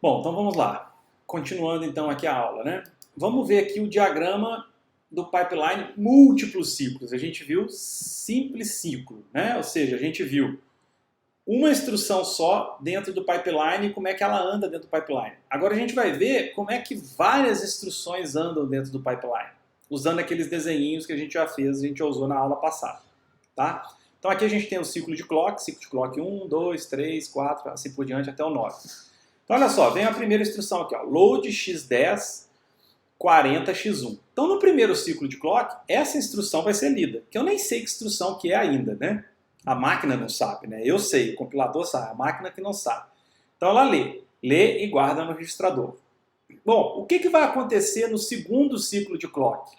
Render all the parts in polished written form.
Bom, então vamos lá. Continuando então aqui a aula, né? Vamos ver aqui o diagrama do pipeline múltiplos ciclos. A gente viu simples ciclo, né? Ou seja, a gente viu uma instrução só dentro do pipeline e como é que ela anda dentro do pipeline. Agora a gente vai ver como é que várias instruções andam dentro do pipeline, usando aqueles desenhinhos que a gente já fez, a gente já usou na aula passada, tá? Então aqui a gente tem o ciclo de clock 1, 2, 3, 4, assim por diante até o 9. Então olha só, vem a primeira instrução aqui, ó, load x10 40x1. Então no primeiro ciclo de clock, essa instrução vai ser lida, que eu nem sei que instrução que é ainda, né? A máquina não sabe, né? Eu sei, o compilador sabe, a máquina que não sabe. Então ela lê e guarda no registrador. Bom, o que vai acontecer no segundo ciclo de clock?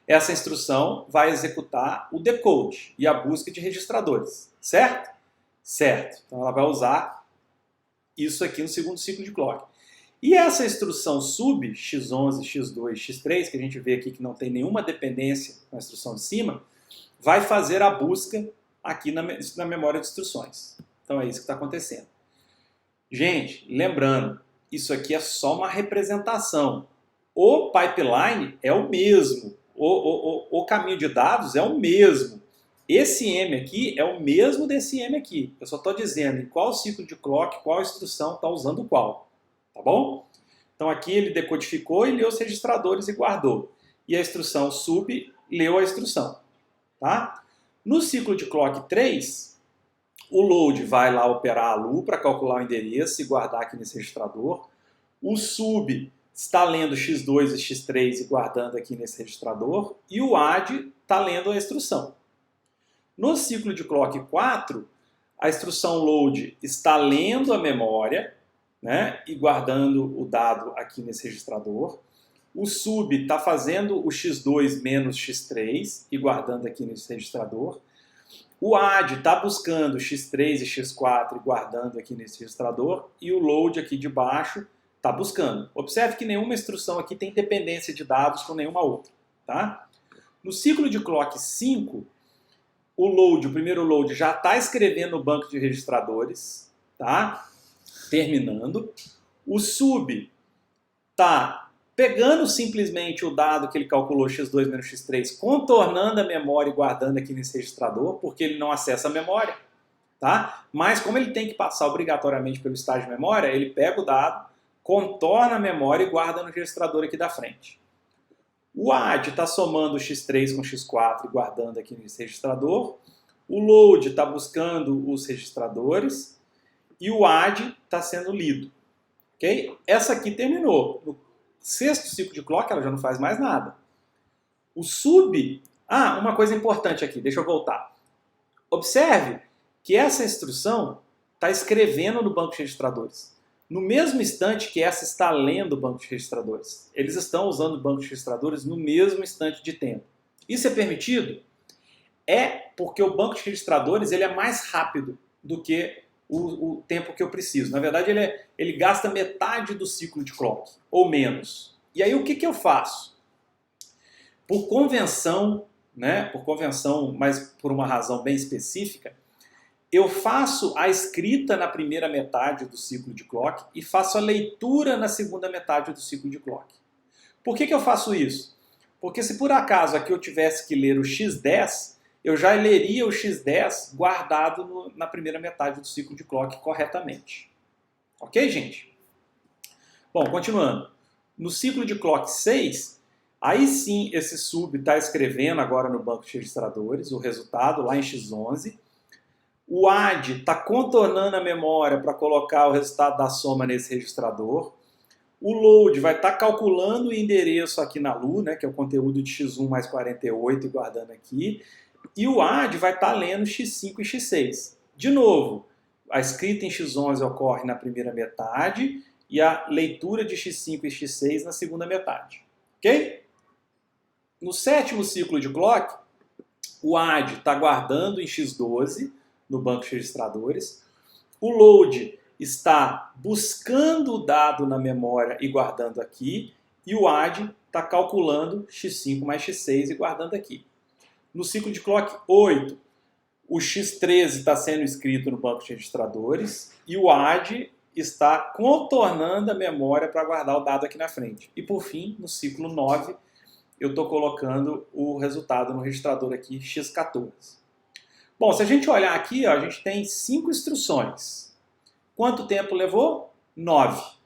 Essa instrução vai executar o decode e a busca de registradores, certo? Certo. Então ela vai usar isso aqui no segundo ciclo de clock. E essa instrução sub, x11, x2, x3, que a gente vê aqui que não tem nenhuma dependência na instrução de cima, vai fazer a busca aqui na memória de instruções. Então é isso que está acontecendo. Gente, lembrando, isso aqui é só uma representação. O pipeline é o mesmo. O caminho de dados é o mesmo. Esse M aqui é o mesmo desse M aqui. Eu só estou dizendo em qual ciclo de clock, qual instrução está usando qual. Tá bom? Então aqui ele decodificou e leu os registradores e guardou. E a instrução sub leu a instrução. Tá? No ciclo de clock 3, o load vai lá operar a LU para calcular o endereço e guardar aqui nesse registrador. O sub está lendo x2 e x3 e guardando aqui nesse registrador. E o add está lendo a instrução. No ciclo de clock 4, a instrução load está lendo a memória, né, e guardando o dado aqui nesse registrador. O sub está fazendo o x2 menos x3 e guardando aqui nesse registrador. O add está buscando x3 e x4 e guardando aqui nesse registrador. E o load aqui de baixo está buscando. Observe que nenhuma instrução aqui tem dependência de dados com nenhuma outra. Tá? No ciclo de clock 5, o primeiro load já está escrevendo o banco de registradores, tá? Terminando. O sub está pegando simplesmente o dado que ele calculou x2 menos x3, contornando a memória e guardando aqui nesse registrador, porque ele não acessa a memória, tá? Mas como ele tem que passar obrigatoriamente pelo estágio de memória, ele pega o dado, contorna a memória e guarda no registrador aqui da frente. O add está somando o x3 com x4 e guardando aqui nesse registrador. O load está buscando os registradores e o add está sendo lido. Okay? Essa aqui terminou. No sexto ciclo de clock ela já não faz mais nada. O sub... uma coisa importante aqui, deixa eu voltar. Observe que essa instrução está escrevendo no banco de registradores. No mesmo instante que essa está lendo o banco de registradores. Eles estão usando o banco de registradores no mesmo instante de tempo. Isso é permitido? É porque o banco de registradores ele é mais rápido do que o tempo que eu preciso. Na verdade, ele gasta metade do ciclo de clock, ou menos. E aí o que eu faço? Por convenção, né, mas por uma razão bem específica, eu faço a escrita na primeira metade do ciclo de clock e faço a leitura na segunda metade do ciclo de clock. Por que eu faço isso? Porque se por acaso aqui eu tivesse que ler o x10, eu já leria o x10 guardado na primeira metade do ciclo de clock corretamente. Ok, gente? Bom, continuando. No ciclo de clock 6, aí sim esse sub está escrevendo agora no banco de registradores o resultado lá em x11. O add está contornando a memória para colocar o resultado da soma nesse registrador. O load vai estar calculando o endereço aqui na LU, né, que é o conteúdo de x1 mais 48 e guardando aqui. E o add vai estar lendo x5 e x6. De novo, a escrita em x11 ocorre na primeira metade e a leitura de x5 e x6 na segunda metade. Ok? No sétimo ciclo de clock, o add está guardando em x12 no banco de registradores. O load está buscando o dado na memória e guardando aqui. E o add está calculando x5 mais x6 e guardando aqui. No ciclo de clock 8, o x13 está sendo escrito no banco de registradores e o add está contornando a memória para guardar o dado aqui na frente. E por fim, no ciclo 9, eu estou colocando o resultado no registrador aqui, x14. Bom, se a gente olhar aqui, ó, a gente tem 5 instruções. Quanto tempo levou? 9.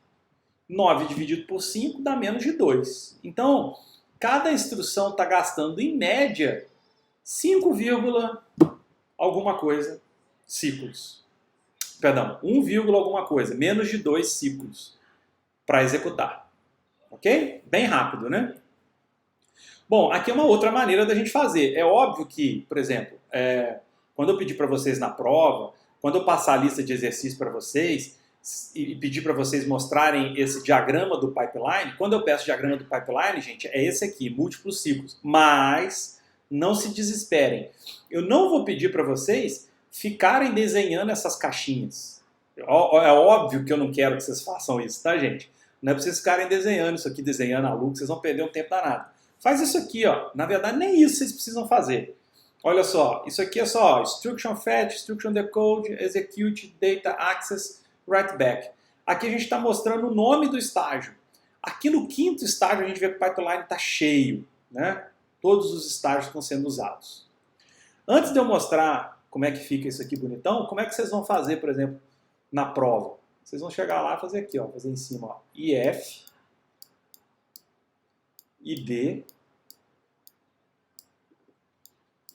9 dividido por 5 dá menos de 2. Então, cada instrução está gastando, em média, 5, alguma coisa ciclos. Perdão, 1, alguma coisa, menos de 2 ciclos para executar. Ok? Bem rápido, né? Bom, aqui é uma outra maneira da gente fazer. É óbvio que, por exemplo, quando eu pedir para vocês na prova, quando eu passar a lista de exercícios para vocês e pedir para vocês mostrarem esse diagrama do pipeline, quando eu peço o diagrama do pipeline, gente, é esse aqui, múltiplos ciclos. Mas não se desesperem. Eu não vou pedir para vocês ficarem desenhando essas caixinhas. É óbvio que eu não quero que vocês façam isso, tá, gente? Não é para vocês ficarem desenhando isso aqui, desenhando a look, vocês vão perder um tempo danado. Faz isso aqui, ó. Na verdade, nem isso vocês precisam fazer. Olha só, isso aqui é só instruction fetch, instruction decode, execute, data access, write back. Aqui a gente está mostrando o nome do estágio. Aqui no 5º estágio a gente vê que o pipeline está cheio, né? Todos os estágios estão sendo usados. Antes de eu mostrar como é que fica isso aqui bonitão, como é que vocês vão fazer, por exemplo, na prova? Vocês vão chegar lá e fazer aqui, ó, fazer em cima, ó, IF, ID,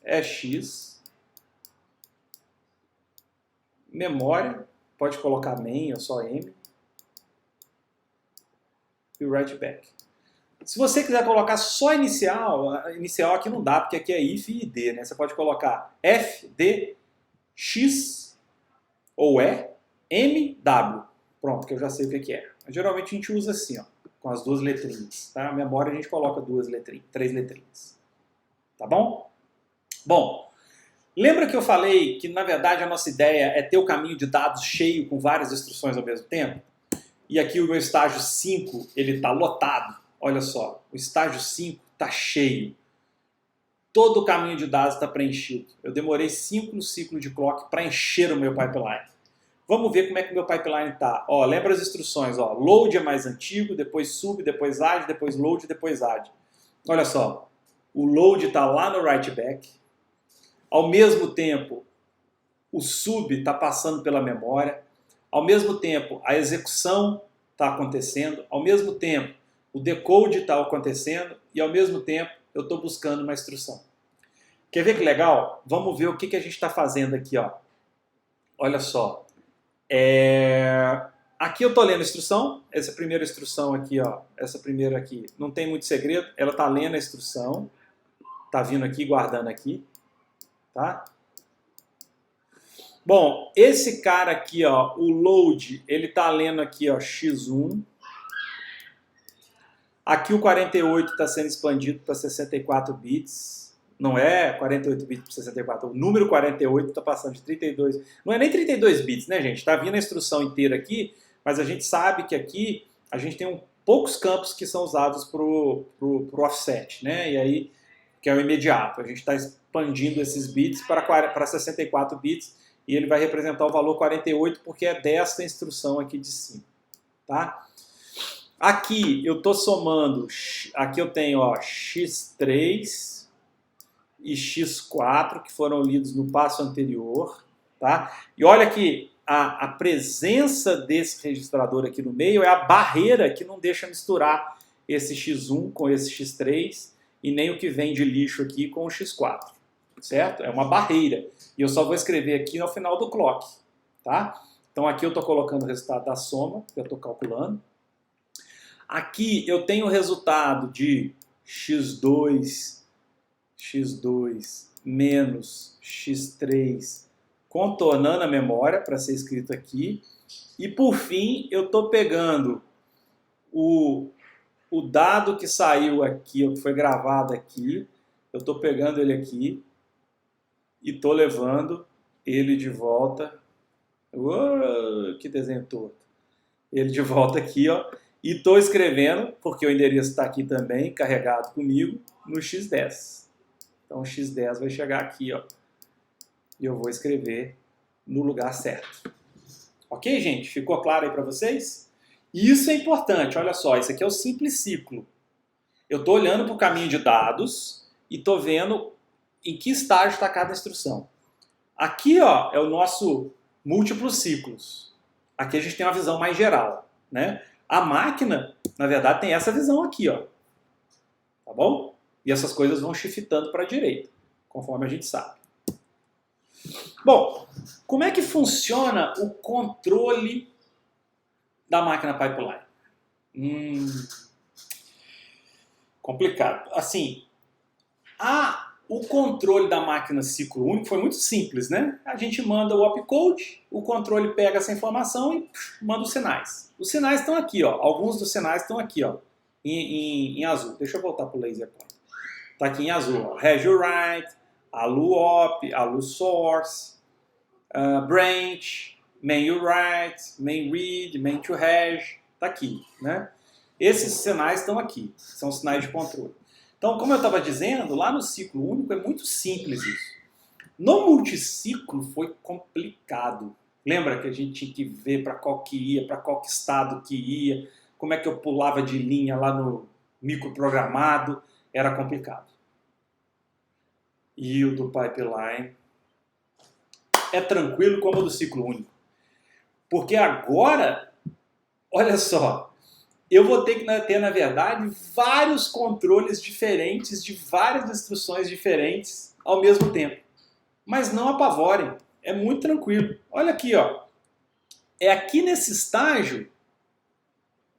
EX, memória, pode colocar main ou só M, e o write back. Se você quiser colocar só inicial aqui não dá, porque aqui é if e id, né? Você pode colocar F, D, X ou E, M, W. Pronto, que eu já sei o que é. Mas, geralmente a gente usa assim, ó, com as 2 letrinhas. Tá? A memória a gente coloca 3 letrinhas. Tá bom? Bom, lembra que eu falei que na verdade a nossa ideia é ter o caminho de dados cheio com várias instruções ao mesmo tempo? E aqui o meu estágio 5, ele está lotado. Olha só, o estágio 5 está cheio. Todo o caminho de dados está preenchido. Eu demorei 5 ciclos de clock para encher o meu pipeline. Vamos ver como é que o meu pipeline está. Lembra as instruções. Load é mais antigo, depois sub, depois add, depois load, depois add. Olha só, o load está lá no write back. Ao mesmo tempo, o sub está passando pela memória. Ao mesmo tempo, a execução está acontecendo. Ao mesmo tempo, o decode está acontecendo. E ao mesmo tempo, eu estou buscando uma instrução. Quer ver que legal? Vamos ver o que a gente está fazendo aqui. Ó. Olha só. Aqui eu estou lendo a instrução. Essa primeira instrução aqui, ó, essa primeira aqui, não tem muito segredo. Ela está lendo a instrução. Está vindo aqui, guardando aqui. Tá? Bom, esse cara aqui, ó, o load, ele está lendo aqui, ó, x1. Aqui o 48 está sendo expandido para 64 bits. Não é 48 bits para 64. O número 48 está passando de 32. Não é nem 32 bits, né, gente? Está vindo a instrução inteira aqui, mas a gente sabe que aqui a gente tem poucos campos que são usados para o offset, né? E aí, que é o imediato. A gente está expandindo esses bits para 64 bits e ele vai representar o valor 48 porque é desta instrução aqui de cima, tá? Aqui eu estou somando, aqui eu tenho ó, x3 e x4 que foram lidos no passo anterior, tá? E olha que a presença desse registrador aqui no meio é a barreira que não deixa misturar esse x1 com esse x3 e nem o que vem de lixo aqui com o x4, certo? É uma barreira. E eu só vou escrever aqui no final do clock, tá? Então aqui eu estou colocando o resultado da soma, que eu estou calculando. Aqui eu tenho o resultado de x2 menos x3 contornando a memória para ser escrito aqui. E por fim eu estou pegando o dado que saiu aqui, que foi gravado aqui, eu estou pegando ele aqui e estou levando ele de volta. Uou, que desenho torto. Ele de volta aqui, ó. E estou escrevendo, porque o endereço está aqui também, carregado comigo, no x10. Então o x10 vai chegar aqui, ó. E eu vou escrever no lugar certo. Ok, gente? Ficou claro aí para vocês? Isso é importante, olha só, isso aqui é o simples ciclo. Eu estou olhando para o caminho de dados e estou vendo em que estágio está cada instrução. Aqui, ó, é o nosso múltiplos ciclos. Aqui a gente tem uma visão mais geral, né? A máquina, na verdade, tem essa visão aqui, ó. Tá bom? E essas coisas vão shiftando para a direita, conforme a gente sabe. Bom, como é que funciona o controle da máquina pipeline? Complicado. Assim, o controle da máquina ciclo único foi muito simples, né? A gente manda o opcode, o controle pega essa informação e manda os sinais. Os sinais estão aqui, ó. Alguns dos sinais estão aqui, ó, em azul. Deixa eu voltar para o laser point. Está aqui em azul, ó. RegWrite, ALU-op, ALU-source, branch, main-write, main-read, main-to-reg. Está aqui, né? Esses sinais estão aqui, são sinais de controle. Então, como eu estava dizendo, lá no ciclo único é muito simples isso. No multiciclo foi complicado. Lembra que a gente tinha que ver para qual que ia, para qual que estado que ia, como é que eu pulava de linha lá no microprogramado, era complicado. E o do pipeline é tranquilo como o do ciclo único. Porque agora, olha só, eu vou ter que ter, na verdade, vários controles diferentes de várias instruções diferentes ao mesmo tempo. Mas não apavorem, é muito tranquilo. Olha aqui, ó. É aqui nesse estágio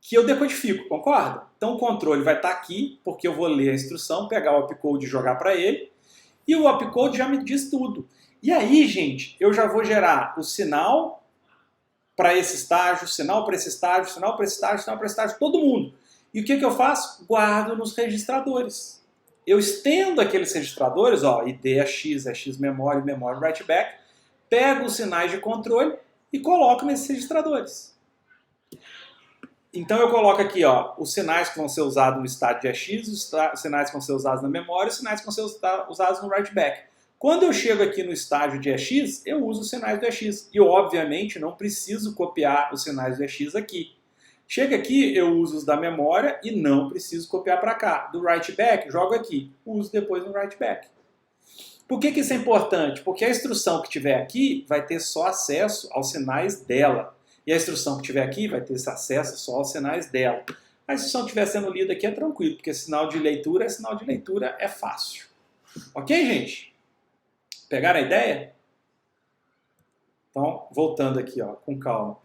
que eu decodifico, concorda? Então o controle vai estar aqui, porque eu vou ler a instrução, pegar o opcode e jogar para ele, e o opcode já me diz tudo. E aí, gente, eu já vou gerar o sinal para esse estágio, sinal para esse estágio, sinal para esse estágio, sinal para esse estágio, todo mundo. E o que eu faço? Guardo nos registradores. Eu estendo aqueles registradores, ó, ID é X memória, memória write back, pego os sinais de controle e coloco nesses registradores. Então eu coloco aqui, ó, os sinais que vão ser usados no estádio de EX, os sinais que vão ser usados na memória, os sinais que vão ser usados no write back. Quando eu chego aqui no estágio de EX, eu uso os sinais do EX. E eu, obviamente, não preciso copiar os sinais do EX aqui. Chega aqui, eu uso os da memória e não preciso copiar para cá. Do write back, jogo aqui. Uso depois no write back. Por que isso é importante? Porque a instrução que tiver aqui vai ter só acesso aos sinais dela. E a instrução que tiver aqui vai ter esse acesso só aos sinais dela. A instrução que estiver sendo lida aqui é tranquilo, porque sinal de leitura é fácil. Ok, gente? Pegaram a ideia? Então, voltando aqui, ó, com calma.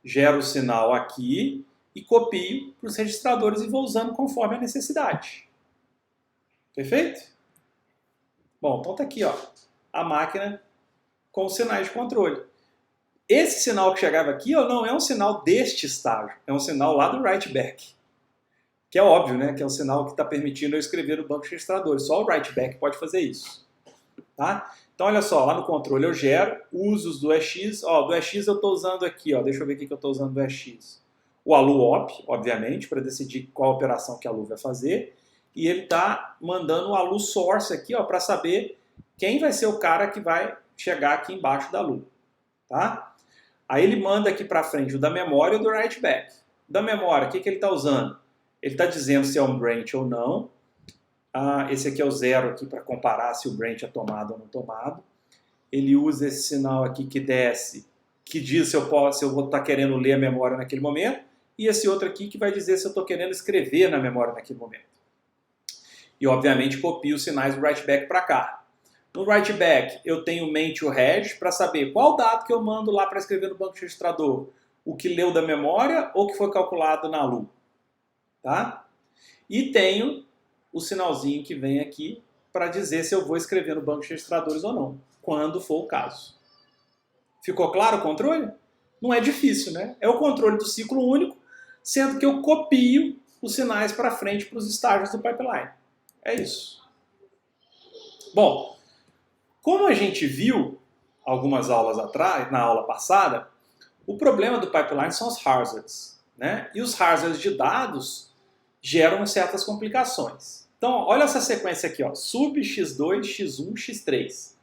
Gero o sinal aqui e copio para os registradores e vou usando conforme a necessidade. Perfeito? Bom, então tá aqui, ó, a máquina com os sinais de controle. Esse sinal que chegava aqui, ó, não é um sinal deste estágio, é um sinal lá do write back. Que é óbvio, né? Que é o sinal que está permitindo eu escrever no banco de registradores. Só o write back pode fazer isso. Tá? Então, olha só, lá no controle eu gero usos do EX. Ó, do EX eu estou usando aqui, ó, deixa eu ver o que eu estou usando do EX. O ALU-op, obviamente, para decidir qual operação que a ALU vai fazer. E ele está mandando o ALU-source aqui, para saber quem vai ser o cara que vai chegar aqui embaixo da ALU. Tá? Aí ele manda aqui para frente o da memória e o do write back. Da memória, o que ele está usando? Ele está dizendo se é um branch ou não. Esse aqui é o 0 aqui para comparar se o branch é tomado ou não tomado. Ele usa esse sinal aqui que desce, que diz se eu vou estar querendo ler a memória naquele momento. E esse outro aqui que vai dizer se eu estou querendo escrever na memória naquele momento. E, obviamente, copio os sinais do write back para cá. No write back, eu tenho main to reg para saber qual dado que eu mando lá para escrever no banco de registrador. O que leu da memória ou o que foi calculado na ALU. Tá? E tenho o sinalzinho que vem aqui para dizer se eu vou escrever no banco de registradores ou não, quando for o caso. Ficou claro o controle? Não é difícil, né? É o controle do ciclo único, sendo que eu copio os sinais para frente para os estágios do pipeline. É isso. Bom, como a gente viu algumas aulas atrás, na aula passada, o problema do pipeline são os hazards, né? E os hazards de dados geram certas complicações. Então, olha essa sequência aqui, ó. Sub x2, x1, x3.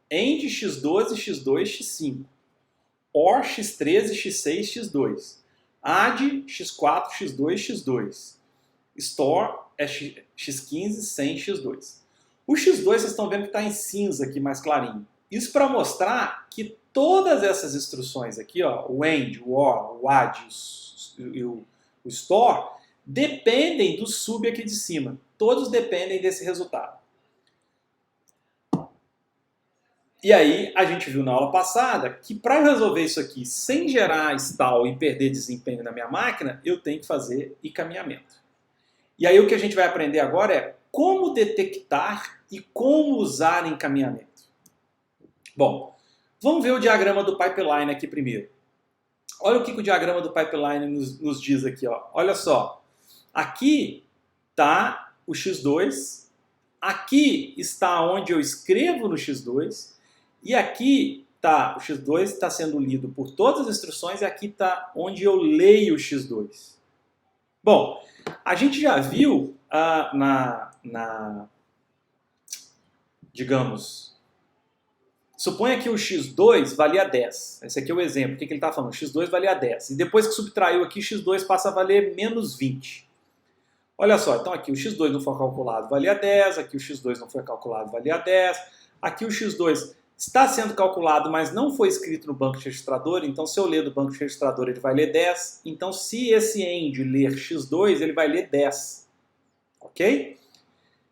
End x12, x2, x5. OR x13, x6, x2. AD x4, x2, x2. Store é x15, 100, x2. O x2 vocês estão vendo que está em cinza aqui, mais clarinho. Isso para mostrar que todas essas instruções aqui, ó, o AND, o OR, o AD e o store, dependem do sub aqui de cima. Todos dependem desse resultado. E aí, a gente viu na aula passada que para eu resolver isso aqui sem gerar stall e perder desempenho na minha máquina, eu tenho que fazer encaminhamento. E aí o que a gente vai aprender agora é como detectar e como usar encaminhamento. Bom, vamos ver o diagrama do pipeline aqui primeiro. Olha o que o diagrama do pipeline nos diz aqui. Ó. Olha só, aqui está o x2, aqui está onde eu escrevo no x2, e aqui está o x2 está sendo lido por todas as instruções, e aqui está onde eu leio o x2. Bom, a gente já viu digamos, suponha que o x2 valia 10. Esse aqui é o exemplo. O que ele está falando? O x2 valia 10. E depois que subtraiu aqui, x2 passa a valer menos 20. Olha só, então aqui o x2 não foi calculado, valia 10. Aqui o x2 não foi calculado, valia 10. Aqui o x2 está sendo calculado, mas não foi escrito no banco registrador. Então, se eu ler do banco registrador, ele vai ler 10. Então, se esse AND ler x2, ele vai ler 10. Ok?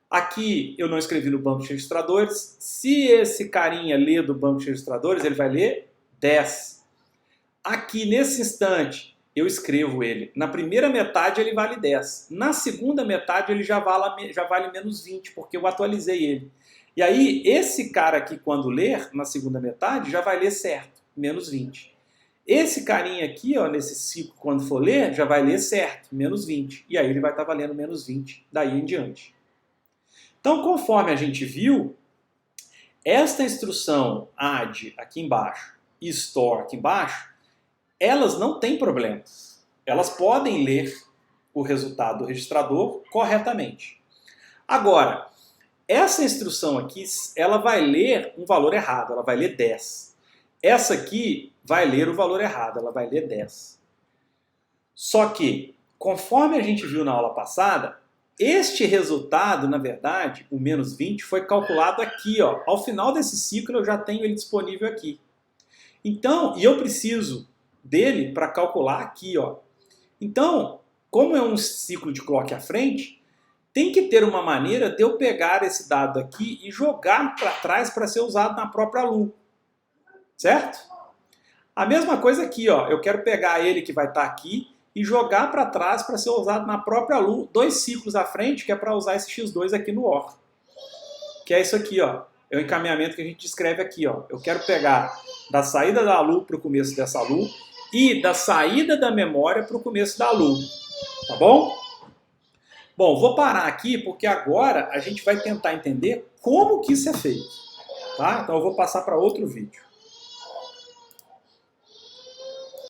Aqui eu não escrevi no banco de registradores. Se esse carinha ler do banco de registradores, ele vai ler 10. Aqui, nesse instante, eu escrevo ele. Na primeira metade, ele vale 10. Na segunda metade, ele já vale menos 20, porque eu atualizei ele. E aí, esse cara aqui, quando ler, na segunda metade, já vai ler certo, menos 20. Esse carinha aqui, ó, nesse ciclo, quando for ler, já vai ler certo, menos 20. E aí ele vai estar valendo menos 20, daí em diante. Então, conforme a gente viu, esta instrução AD aqui embaixo e store aqui embaixo, elas não têm problemas. Elas podem ler o resultado do registrador corretamente. Agora, essa instrução aqui, ela vai ler um valor errado, ela vai ler 10. Essa aqui vai ler o valor errado, ela vai ler 10. Só que, conforme a gente viu na aula passada, este resultado, na verdade, o menos 20, foi calculado aqui, ó. Ao final desse ciclo eu já tenho ele disponível aqui. Então, e eu preciso dele para calcular aqui, ó. Então, como é um ciclo de clock à frente, tem que ter uma maneira de eu pegar esse dado aqui e jogar para trás para ser usado na própria LU. Certo? A mesma coisa aqui, ó. Eu quero pegar ele que vai estar aqui e jogar para trás para ser usado na própria LU, 2 ciclos à frente, que é para usar esse x2 aqui no OR. Que é isso aqui, ó. É o encaminhamento que a gente descreve aqui, ó. Eu quero pegar da saída da LU para o começo dessa LU e da saída da memória para o começo da LU. Tá bom? Bom, vou parar aqui porque agora a gente vai tentar entender como que isso é feito. Tá? Então eu vou passar para outro vídeo.